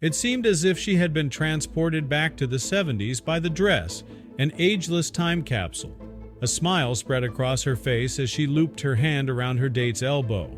It seemed as if she had been transported back to the 70s by the dress, an ageless time capsule. A smile spread across her face as she looped her hand around her date's elbow.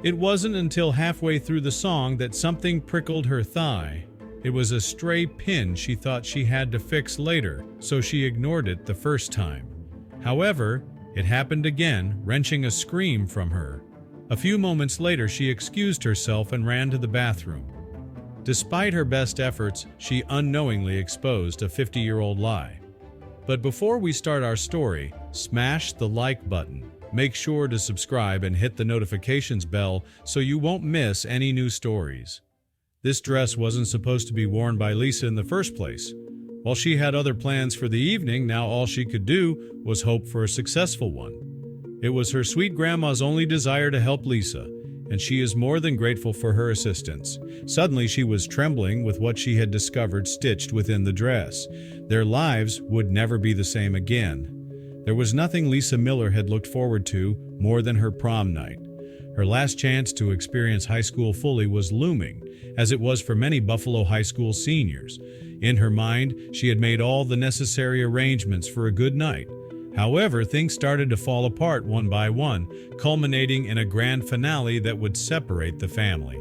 It wasn't until halfway through the song that something prickled her thigh. It was a stray pin she thought she had to fix later, so she ignored it the first time. However, it happened again, wrenching a scream from her. A few moments later, she excused herself and ran to the bathroom. Despite her best efforts, she unknowingly exposed a 50-year-old lie. But before we start our story, smash the like button. Make sure to subscribe and hit the notifications bell so you won't miss any new stories. This dress wasn't supposed to be worn by Lisa in the first place. While she had other plans for the evening, now all she could do was hope for a successful one. It was her sweet grandma's only desire to help Lisa, and she is more than grateful for her assistance. Suddenly she was trembling with what she had discovered stitched within the dress. Their lives would never be the same again. There was nothing Lisa Miller had looked forward to more than her prom night. Her last chance to experience high school fully was looming, as it was for many Buffalo High School seniors. In her mind, she had made all the necessary arrangements for a good night. However, things started to fall apart one by one, culminating in a grand finale that would separate the family.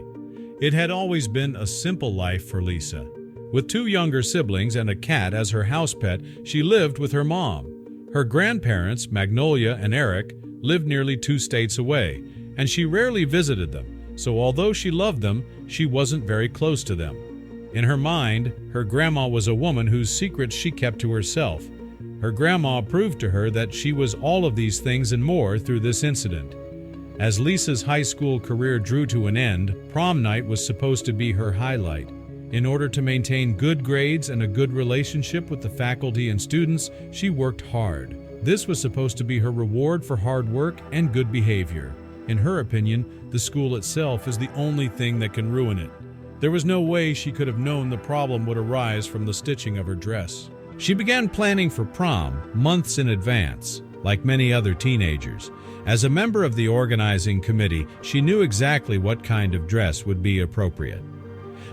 It had always been a simple life for Lisa. With 2 younger siblings and a cat as her house pet, she lived with her mom. Her grandparents, Magnolia and Eric, lived nearly 2 states away, and she rarely visited them, so although she loved them, she wasn't very close to them. In her mind, her grandma was a woman whose secrets she kept to herself. Her grandma proved to her that she was all of these things and more through this incident. As Lisa's high school career drew to an end, prom night was supposed to be her highlight. In order to maintain good grades and a good relationship with the faculty and students, she worked hard. This was supposed to be her reward for hard work and good behavior. In her opinion, the school itself is the only thing that can ruin it. There was no way she could have known the problem would arise from the stitching of her dress. She began planning for prom months in advance, like many other teenagers. As a member of the organizing committee, she knew exactly what kind of dress would be appropriate.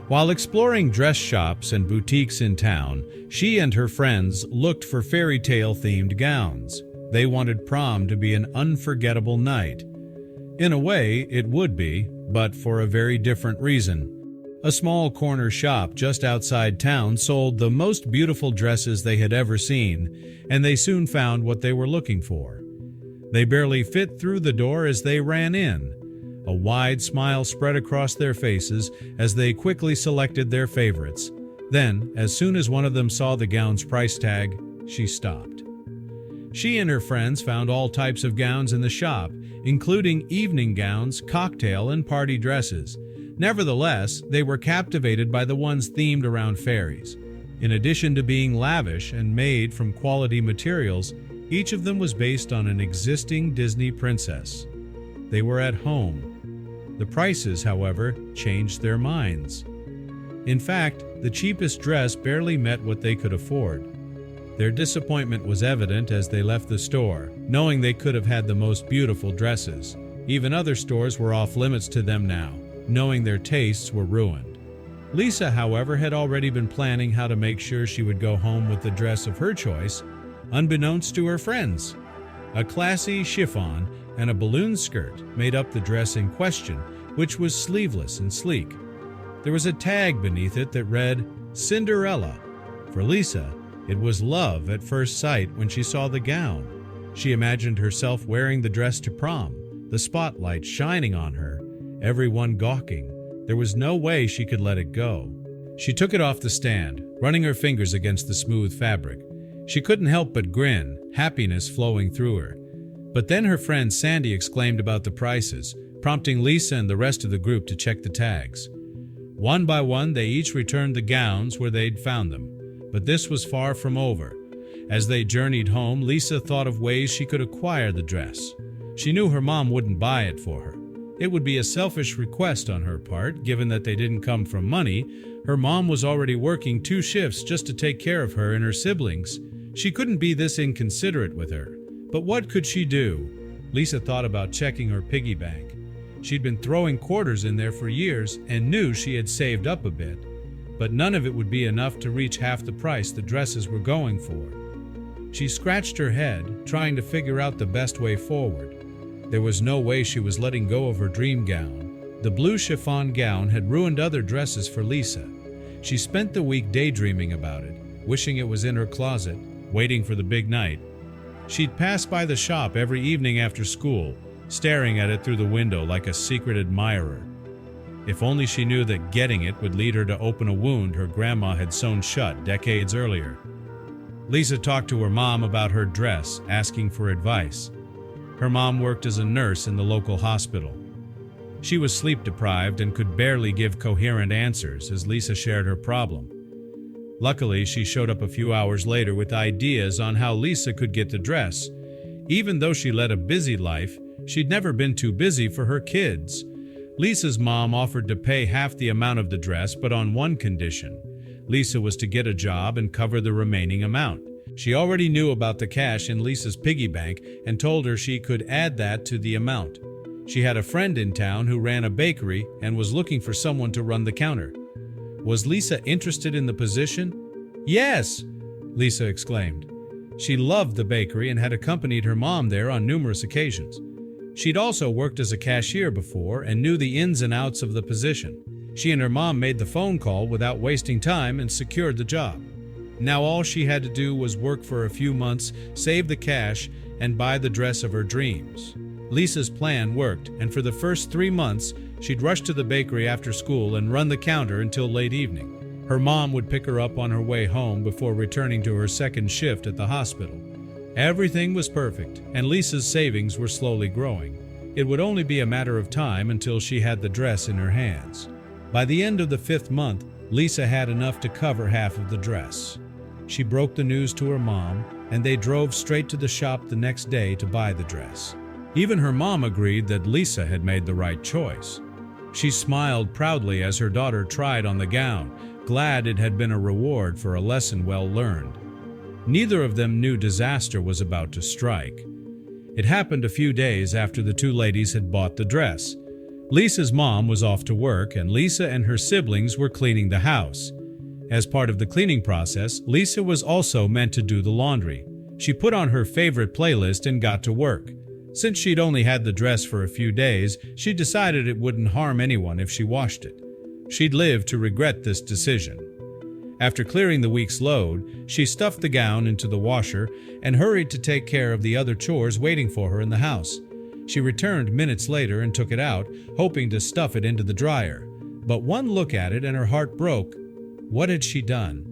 While exploring dress shops and boutiques in town, she and her friends looked for fairy tale-themed gowns. They wanted prom to be an unforgettable night. In a way, it would be, but for a very different reason. A small corner shop just outside town sold the most beautiful dresses they had ever seen, and they soon found what they were looking for. They barely fit through the door as they ran in. A wide smile spread across their faces as they quickly selected their favorites. Then, as soon as one of them saw the gown's price tag, she stopped. She and her friends found all types of gowns in the shop, including evening gowns, cocktail, and party dresses. Nevertheless, they were captivated by the ones themed around fairies. In addition to being lavish and made from quality materials, each of them was based on an existing Disney princess. They were at home. The prices, however, changed their minds. In fact, the cheapest dress barely met what they could afford. Their disappointment was evident as they left the store, knowing they could have had the most beautiful dresses. Even other stores were off limits to them now, knowing their tastes were ruined. Lisa, however, had already been planning how to make sure she would go home with the dress of her choice, unbeknownst to her friends. A classy chiffon and a balloon skirt made up the dress in question, which was sleeveless and sleek. There was a tag beneath it that read, Cinderella. For Lisa, it was love at first sight when she saw the gown. She imagined herself wearing the dress to prom, the spotlight shining on her, everyone gawking. There was no way she could let it go. She took it off the stand, running her fingers against the smooth fabric. She couldn't help but grin, happiness flowing through her. But then her friend Sandy exclaimed about the prices, prompting Lisa and the rest of the group to check the tags. One by one, they each returned the gowns where they'd found them. But this was far from over. As they journeyed home, Lisa thought of ways she could acquire the dress. She knew her mom wouldn't buy it for her. It would be a selfish request on her part, given that they didn't come from money. Her mom was already working 2 shifts just to take care of her and her siblings. She couldn't be this inconsiderate with her. But what could she do? Lisa thought about checking her piggy bank. She'd been throwing quarters in there for years and knew she had saved up a bit. but none of it would be enough to reach half the price the dresses were going for. She scratched her head, trying to figure out the best way forward. There was no way she was letting go of her dream gown. The blue chiffon gown had ruined other dresses for Lisa. She spent the week daydreaming about it, wishing it was in her closet, waiting for the big night. She'd pass by the shop every evening after school, staring at it through the window like a secret admirer. If only she knew that getting it would lead her to open a wound her grandma had sewn shut decades earlier. Lisa talked to her mom about her dress, asking for advice. Her mom worked as a nurse in the local hospital. She was sleep-deprived and could barely give coherent answers as Lisa shared her problem. Luckily, she showed up a few hours later with ideas on how Lisa could get the dress. Even though she led a busy life, she'd never been too busy for her kids. Lisa's mom offered to pay half the amount of the dress, but on one condition. Lisa was to get a job and cover the remaining amount. She already knew about the cash in Lisa's piggy bank and told her she could add that to the amount. She had a friend in town who ran a bakery and was looking for someone to run the counter. Was Lisa interested in the position? Yes, Lisa exclaimed. She loved the bakery and had accompanied her mom there on numerous occasions. She'd also worked as a cashier before and knew the ins and outs of the position. She and her mom made the phone call without wasting time and secured the job. Now all she had to do was work for a few months, save the cash, and buy the dress of her dreams. Lisa's plan worked, and for the first 3 months, she'd rush to the bakery after school and run the counter until late evening. Her mom would pick her up on her way home before returning to her second shift at the hospital. Everything was perfect, and Lisa's savings were slowly growing. It would only be a matter of time until she had the dress in her hands. By the end of the 5th month, Lisa had enough to cover half of the dress. She broke the news to her mom, and they drove straight to the shop the next day to buy the dress. Even her mom agreed that Lisa had made the right choice. She smiled proudly as her daughter tried on the gown, glad it had been a reward for a lesson well learned. Neither of them knew disaster was about to strike. It happened a few days after the two ladies had bought the dress. Lisa's mom was off to work, and Lisa and her siblings were cleaning the house. As part of the cleaning process, Lisa was also meant to do the laundry. She put on her favorite playlist and got to work. Since she'd only had the dress for a few days, she decided it wouldn't harm anyone if she washed it. She'd live to regret this decision. After clearing the week's load, she stuffed the gown into the washer and hurried to take care of the other chores waiting for her in the house. She returned minutes later and took it out, hoping to stuff it into the dryer. But one look at it and her heart broke. What had she done?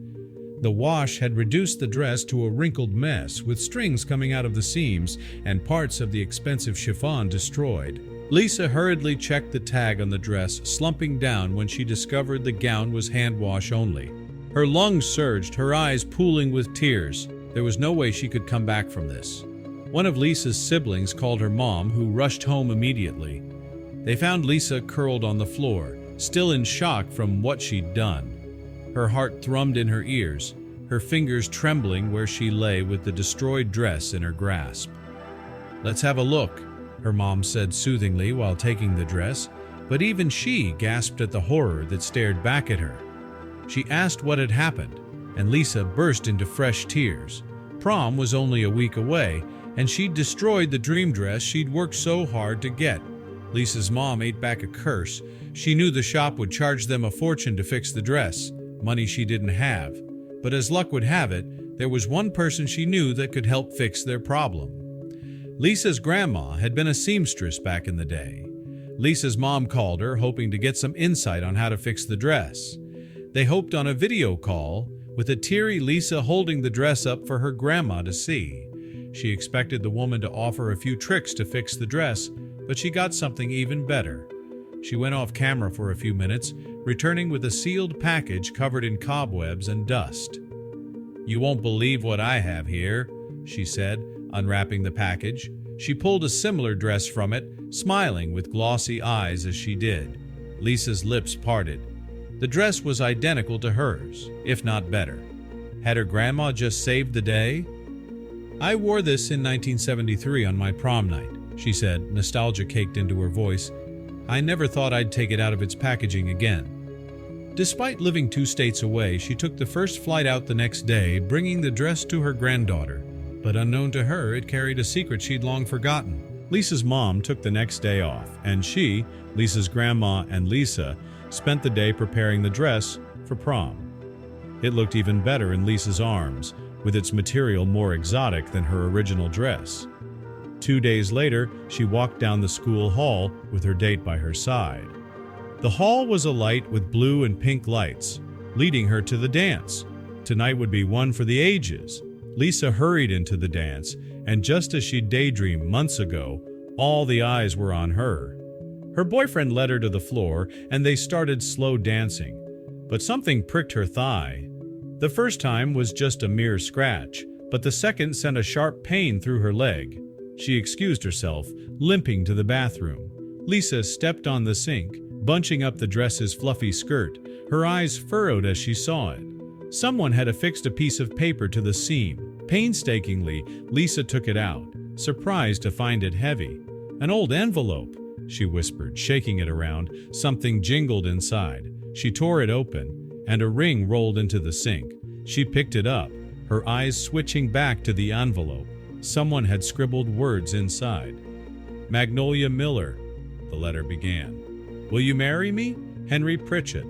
The wash had reduced the dress to a wrinkled mess, with strings coming out of the seams and parts of the expensive chiffon destroyed. Lisa hurriedly checked the tag on the dress, slumping down when she discovered the gown was hand wash only. Her lungs surged, her eyes pooling with tears. There was no way she could come back from this. One of Lisa's siblings called her mom, who rushed home immediately. They found Lisa curled on the floor, still in shock from what she'd done. Her heart thrummed in her ears, her fingers trembling where she lay with the destroyed dress in her grasp. "Let's have a look," her mom said soothingly while taking the dress, but even she gasped at the horror that stared back at her. She asked what had happened, and Lisa burst into fresh tears. Prom was only a week away, and she'd destroyed the dream dress she'd worked so hard to get. Lisa's mom ate back a curse. She knew the shop would charge them a fortune to fix the dress, money she didn't have. But as luck would have it, there was one person she knew that could help fix their problem. Lisa's grandma had been a seamstress back in the day. Lisa's mom called her, hoping to get some insight on how to fix the dress. They hoped on a video call, with a teary Lisa holding the dress up for her grandma to see. She expected the woman to offer a few tricks to fix the dress, but she got something even better. She went off camera for a few minutes, returning with a sealed package covered in cobwebs and dust. "You won't believe what I have here," she said, unwrapping the package. She pulled a similar dress from it, smiling with glossy eyes as she did. Lisa's lips parted. The dress was identical to hers, if not better. Had her grandma just saved the day? "I wore this in 1973 on my prom night," she said, nostalgia caked into her voice. "I never thought I'd take it out of its packaging again." Despite living 2 states away, she took the first flight out the next day, bringing the dress to her granddaughter. But unknown to her, it carried a secret she'd long forgotten. Lisa's mom took the next day off, and she, Lisa's grandma, and Lisa spent the day preparing the dress for prom. It looked even better in Lisa's arms, with its material more exotic than her original dress. 2 days later, she walked down the school hall with her date by her side. The hall was alight with blue and pink lights, leading her to the dance. Tonight would be one for the ages. Lisa hurried into the dance, and just as she'd daydreamed months ago, all the eyes were on her. Her boyfriend led her to the floor, and they started slow dancing. But something pricked her thigh. The first time was just a mere scratch, but the second sent a sharp pain through her leg. She excused herself, limping to the bathroom. Lisa stepped on the sink, bunching up the dress's fluffy skirt, her eyes furrowed as she saw it. Someone had affixed a piece of paper to the seam. Painstakingly, Lisa took it out, surprised to find it heavy. "An old envelope," she whispered, shaking it around. Something jingled inside. She tore it open, and a ring rolled into the sink. She picked it up, her eyes switching back to the envelope. Someone had scribbled words inside. "Magnolia Miller," the letter began. "Will you marry me? Henry Pritchett."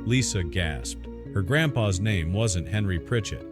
Lisa gasped. Her grandpa's name wasn't Henry Pritchett.